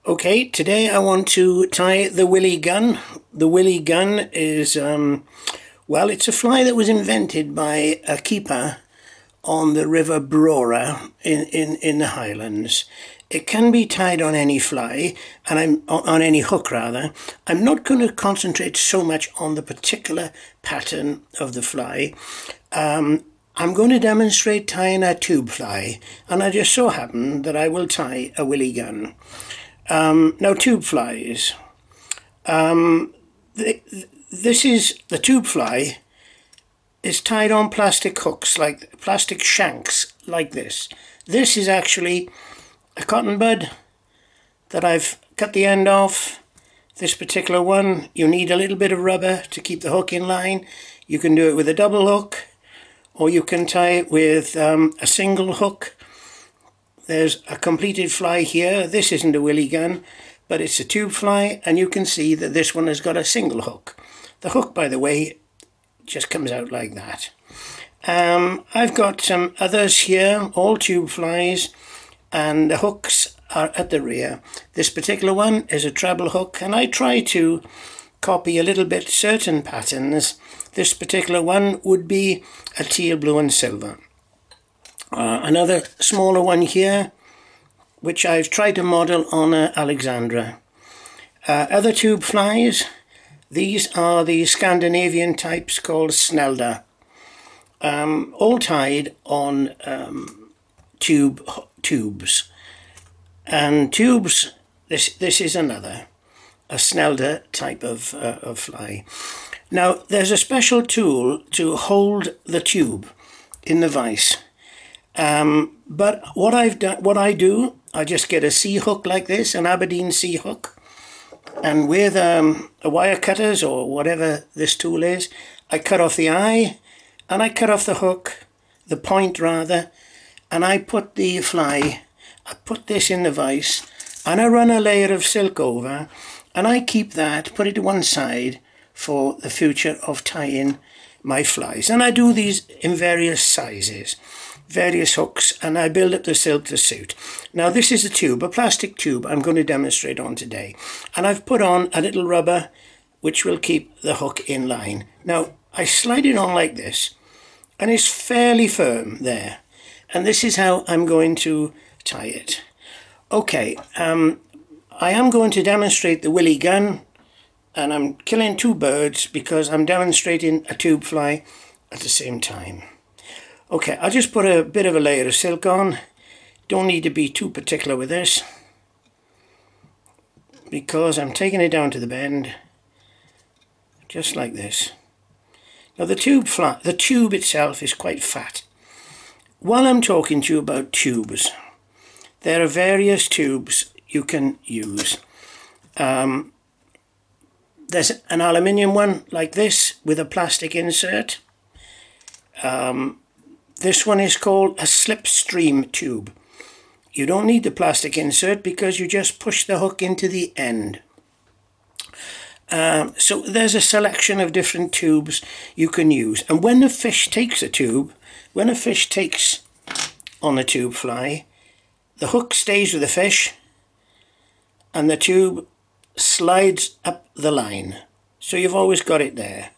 Okay, today I want to tie the Willi Gunn. The Willi Gunn is, well, it's a fly that was invented by a keeper on the River Brora in the Highlands. It can be tied on any fly, and on any hook rather. I'm not going to concentrate so much on the particular pattern of the fly. I'm going to demonstrate tying a tube fly, and I just so happen that I will tie a Willi Gunn. Now, tube flies. This is the tube fly is tied on plastic hooks, like plastic shanks, like this. This is actually a cotton bud that I've cut the end off. This particular one, you need a little bit of rubber to keep the hook in line. You can do it with a double hook, or you can tie it with a single hook. There's a completed fly here. This isn't a Willi Gunn, but it's a tube fly, and you can see that this one has got a single hook. The hook, by the way, just comes out like that. I've got some others here, all tube flies, and the hooks are at the rear. This particular one is a treble hook, and I try to copy a little bit certain patterns. This particular one would be a teal, blue and silver. Another smaller one here, which I've tried to model on Alexandra. Other tube flies, these are the Scandinavian types called Snelda, all tied on tubes. And tubes, this is another, a Snelda type of fly. Now, there's a special tool to hold the tube in the vise. But what I do, I just get a C hook like this, an Aberdeen C hook, and with a wire cutters or whatever this tool is, I cut off the eye, and I cut off the hook, the point rather, and I put the fly, I put this in the vise, and I run a layer of silk over, and I keep that, put it to one side for the future of tying my flies. And I do these in various sizes, various hooks, and I build up the silk to suit. Now, this is a tube, a plastic tube I'm going to demonstrate on today, and I've put on a little rubber which will keep the hook in line. Now, I slide it on like this, and it's fairly firm there, and this is how I'm going to tie it. Okay, I am going to demonstrate the Willi Gunn, and I'm killing two birds because I'm demonstrating a tube fly at the same time. Okay, I'll just put a bit of a layer of silk on. Don't need to be too particular with this, because I'm taking it down to the bend, just like this. Now the tube itself is quite fat. While I'm talking to you about tubes, there are various tubes you can use. There's an aluminium one like this with a plastic insert. This one is called a slipstream tube. You don't need the plastic insert because you just push the hook into the end. So there's a selection of different tubes you can use. And when a fish takes a tube, when a fish takes on a tube fly, the hook stays with the fish and the tube slides up the line. So you've always got it there.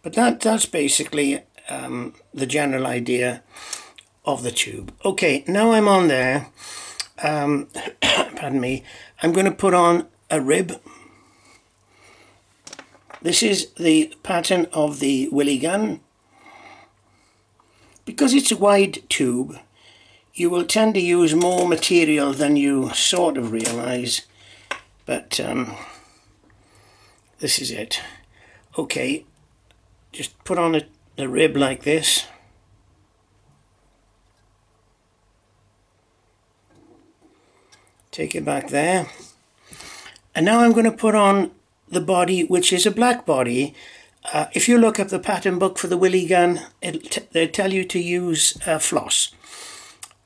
But that's basically the general idea of the tube. Okay, now I'm on there. Pardon me. I'm going to put on a rib. This is the pattern of the Willi Gunn. Because it's a wide tube, you will tend to use more material than you sort of realise. But this is it. Okay, just put on the rib like this. Take it back there. And now I'm going to put on the body, which is a black body. If you look up the pattern book for the Willi Gunn, they tell you to use floss.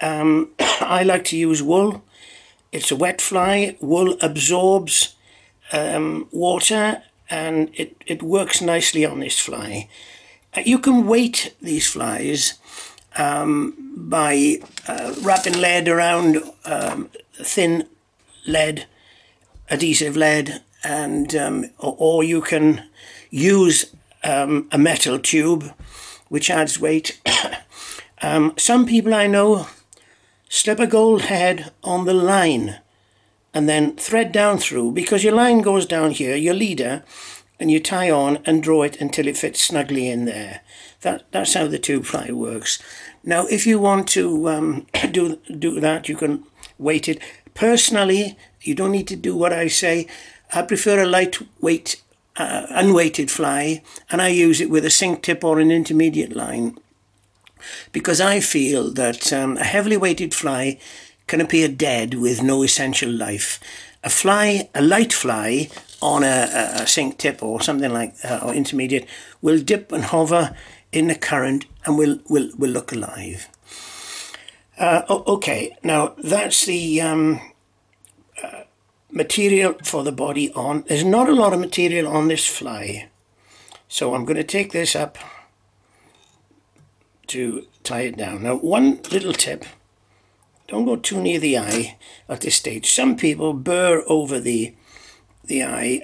I like to use wool. It's a wet fly. Wool absorbs water, and it works nicely on this fly. You can weight these flies by wrapping lead around thin lead adhesive lead, and or you can use a metal tube which adds weight. Some people I know slip a gold head on the line and then thread down through, because your line goes down here, your leader, and you tie on and draw it until it fits snugly in there. That's how the tube fly works. Now, if you want to do that, you can weight it. Personally, you don't need to do what I say. I prefer a lightweight, unweighted fly, and I use it with a sink tip or an intermediate line, because I feel that a heavily weighted fly can appear dead with no essential life. A light fly on a sink tip or something like that, or intermediate, will dip and hover in the current and will look alive. Okay, now that's the material for the body on. There's not a lot of material on this fly, so I'm going to take this up to tie it down. Now, one little tip: don't go too near the eye at this stage. Some people burr over the eye,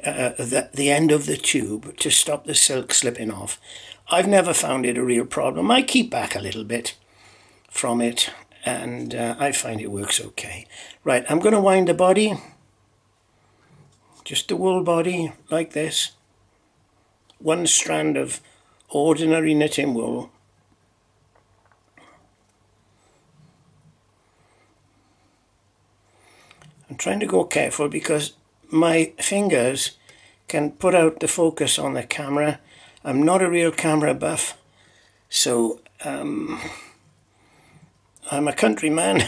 the end of the tube, to stop the silk slipping off. I've never found it a real problem. I keep back a little bit from it, and I find it works okay. Right, I'm going to wind the body, just the wool body, like this. One strand of ordinary knitting wool. I'm trying to go careful because my fingers can put out the focus on the camera. I'm not a real camera buff, so I'm a countryman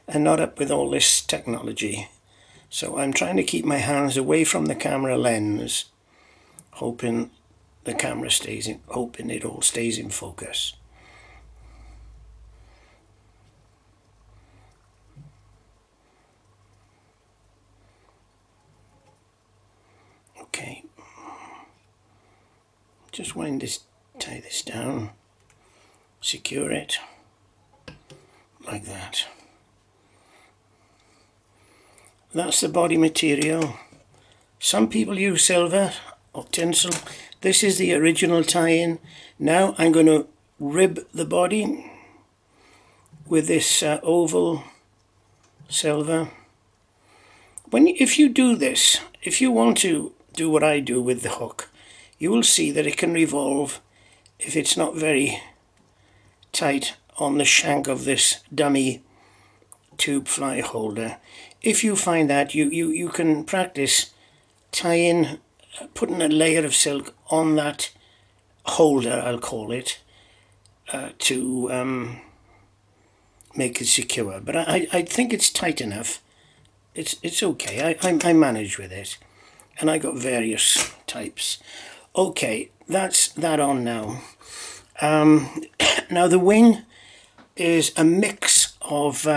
and not up with all this technology. So I'm trying to keep my hands away from the camera lens, hoping the camera hoping it all stays in focus. Okay, just tie this down, secure it, like that. That's the body material. Some people use silver or tinsel. This is the original tie-in. Now I'm going to rib the body with this oval silver. If you do this, if you want to do what I do with the hook, you will see that it can revolve if it's not very tight on the shank of this dummy tube fly holder. If you find that, you can practice tying, putting a layer of silk on that holder, I'll call it, to make it secure. But I think it's tight enough. It's okay. I manage with it, and I got various types. Okay, that's that on now. Now the wing is a mix of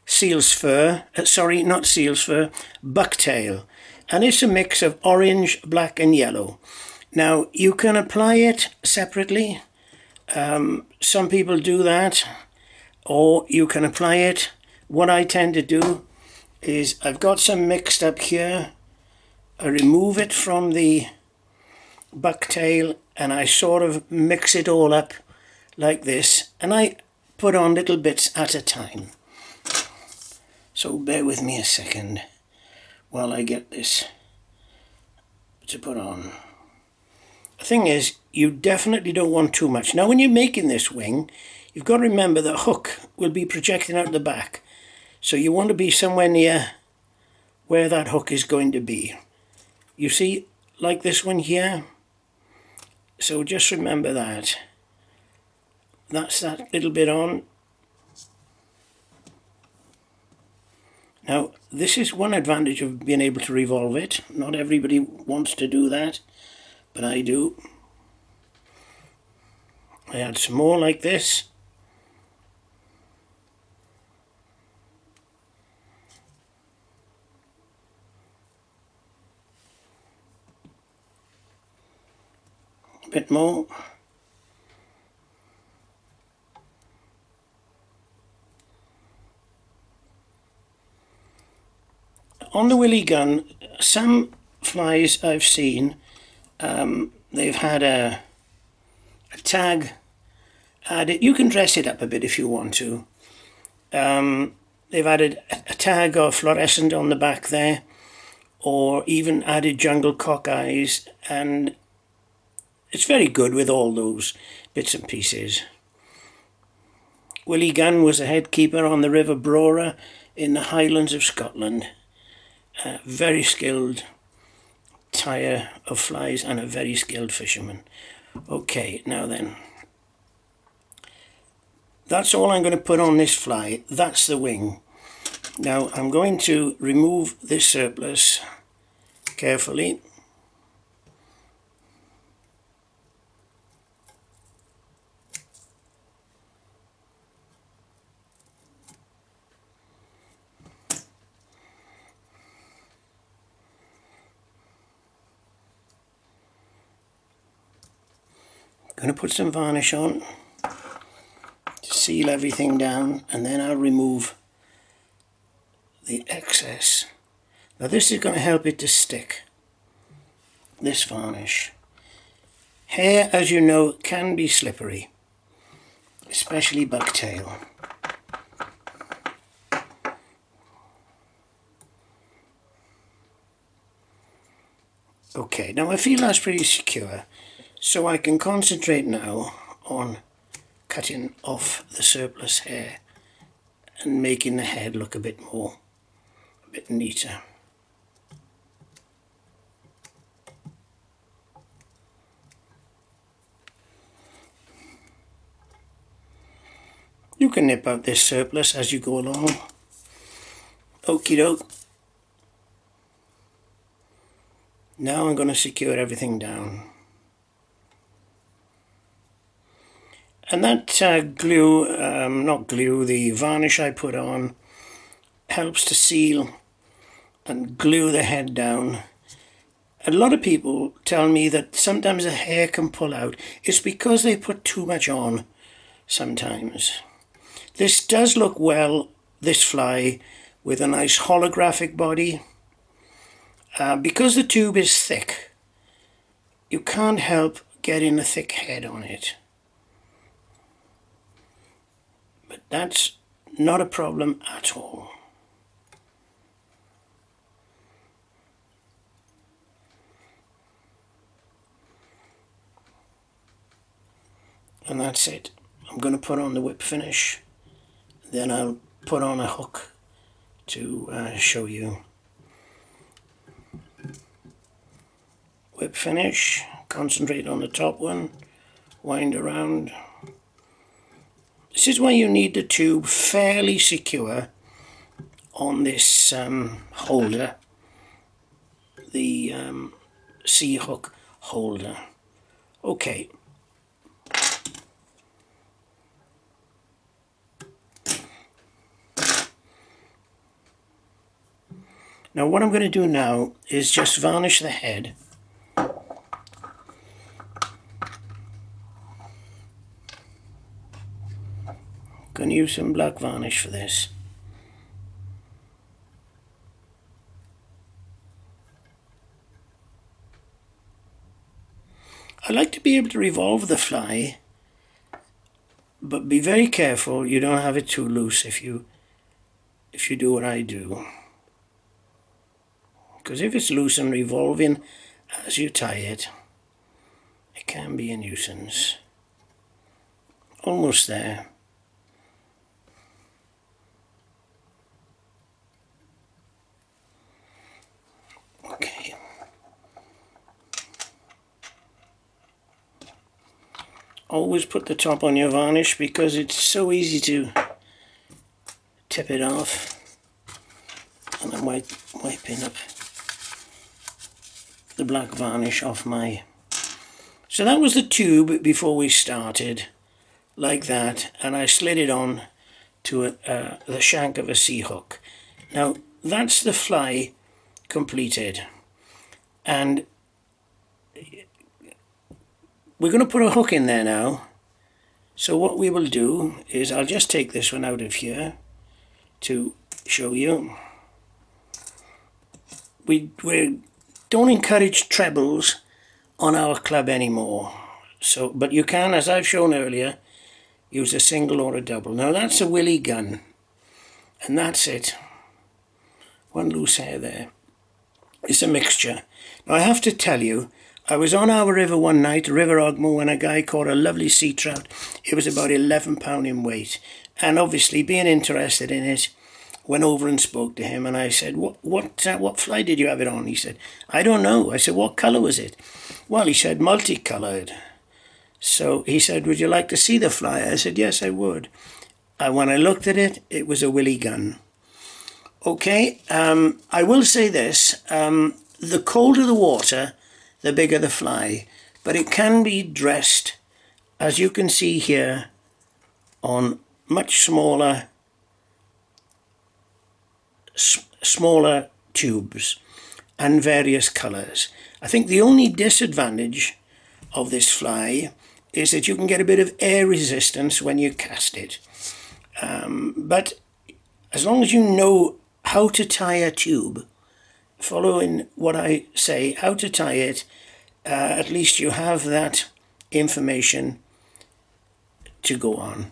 seal's fur, sorry, not seal's fur, bucktail, and it's a mix of orange, black and yellow. Now you can apply it separately. Some people do that, or you can apply it. What I tend to do is, I've got some mixed up here. I remove it from the bucktail and I sort of mix it all up like this, and I put on little bits at a time. So bear with me a second while I get this to put on. The thing is, you definitely don't want too much. Now when you're making this wing, you've got to remember the hook will be projecting out the back. So you want to be somewhere near where that hook is going to be. You see, like this one here. So just remember that. That's that little bit on. Now, this is one advantage of being able to revolve it. Not everybody wants to do that, but I do. I add some more like this. A bit more. on the Willi gun, some flies I've seen, they've had a tag added. You can dress it up a bit if you want to. They've added a tag of fluorescent on the back there, or even added jungle cock eyes, and it's very good with all those bits and pieces. Willi Gunn was a head keeper on the River Brora in the Highlands of Scotland. Very skilled tyer of flies and a very skilled fisherman. Okay, now then, that's all I'm going to put on this fly. That's the wing. Now I'm going to remove this surplus carefully. I'm going to put some varnish on to seal everything down, and then I'll remove the excess. Now this is going to help it to stick, this varnish. Hair, as you know, can be slippery, especially bucktail. Okay, now I feel that's pretty secure, so I can concentrate now on cutting off the surplus hair and making the head look a bit neater. You can nip out this surplus as you go along. Okie doke. Now I'm going to secure everything down. And that the varnish I put on helps to seal and glue the head down. A lot of people tell me that sometimes the hair can pull out. It's because they put too much on sometimes. This does look well, this fly, with a nice holographic body. Because the tube is thick, you can't help getting a thick head on it. But that's not a problem at all. And that's it. I'm going to put on the whip finish, then I'll put on a hook to show you. Whip finish, concentrate on the top one, wind around. This is why you need the tube fairly secure on this holder, the C-hook holder. Okay. Now what I'm going to do now is just varnish the head. Going to use some black varnish for this. I like to be able to revolve the fly, but be very careful you don't have it too loose if you do what I do. Because if it's loose and revolving as you tie it, it can be a nuisance. Almost there. Okay. Always put the top on your varnish because it's so easy to tip it off. And I'm wiping up the black varnish off my... So that was the tube before we started, like that, and I slid it on to the shank of a C-hook. Now that's the fly completed, and we're going to put a hook in there now. So what we will do is I'll just take this one out of here to show you. we don't encourage trebles on our club anymore. So, but you can, as I've shown earlier, use a single or a double. Now that's a Willi gun, and that's it. One loose hair there. It's a mixture. Now I have to tell you, I was on our river one night, River Ogmore, when a guy caught a lovely sea trout. It was about 11 pound in weight, and obviously being interested in it, went over and spoke to him, and I said, what fly did you have it on? He said, I don't know. I said, what colour was it? Well, he said, multicoloured. So he said, would you like to see the fly? I said, yes, I would. And when I looked at it, it was a Willi gun. Okay, I will say this, the colder the water, the bigger the fly, but it can be dressed, as you can see here, on much smaller tubes and various colours. I think the only disadvantage of this fly is that you can get a bit of air resistance when you cast it. But as long as you know how to tie a tube, following what I say, how to tie it, at least you have that information to go on.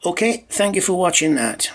Okay, thank you for watching that.